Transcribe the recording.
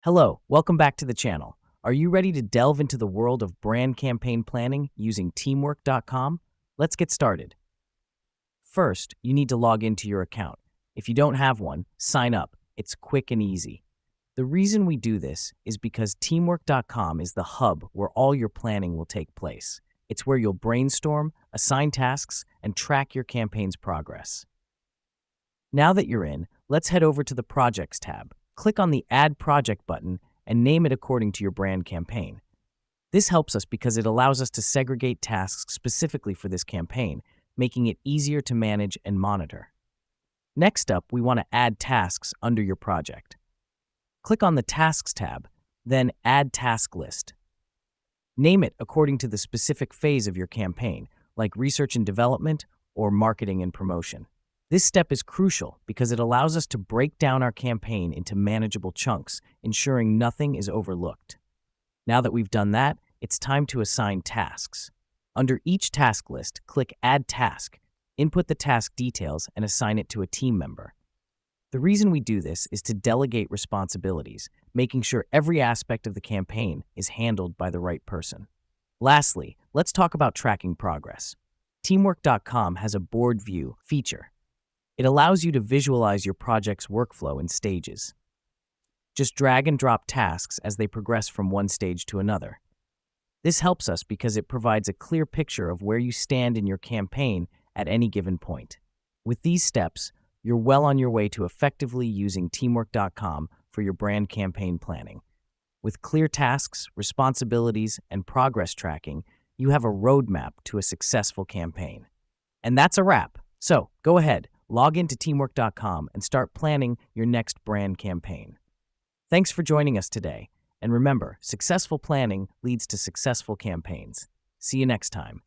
Hello, welcome back to the channel. Are you ready to delve into the world of brand campaign planning using teamwork.com? Let's get started. First, you need to log into your account. If you don't have one, sign up. It's quick and easy. The reason we do this is because teamwork.com is the hub where all your planning will take place. It's where you'll brainstorm, assign tasks, and track your campaign's progress. Now that you're in, let's head over to the Projects tab. Click on the Add Project button and name it according to your brand campaign. This helps us because it allows us to segregate tasks specifically for this campaign, making it easier to manage and monitor. Next up, we want to add tasks under your project. Click on the Tasks tab, then Add Task List. Name it according to the specific phase of your campaign, like research and development or marketing and promotion. This step is crucial because it allows us to break down our campaign into manageable chunks, ensuring nothing is overlooked. Now that we've done that, it's time to assign tasks. Under each task list, click Add Task, input the task details, and assign it to a team member. The reason we do this is to delegate responsibilities, making sure every aspect of the campaign is handled by the right person. Lastly, let's talk about tracking progress. Teamwork.com has a board view feature. It allows you to visualize your project's workflow in stages. Just drag and drop tasks as they progress from one stage to another. This helps us because it provides a clear picture of where you stand in your campaign at any given point. With these steps, you're well on your way to effectively using Teamwork.com for your brand campaign planning. With clear tasks, responsibilities, and progress tracking, you have a roadmap to a successful campaign. And that's a wrap. So, go ahead. Log into teamwork.com and start planning your next brand campaign. Thanks for joining us today. And remember, successful planning leads to successful campaigns. See you next time.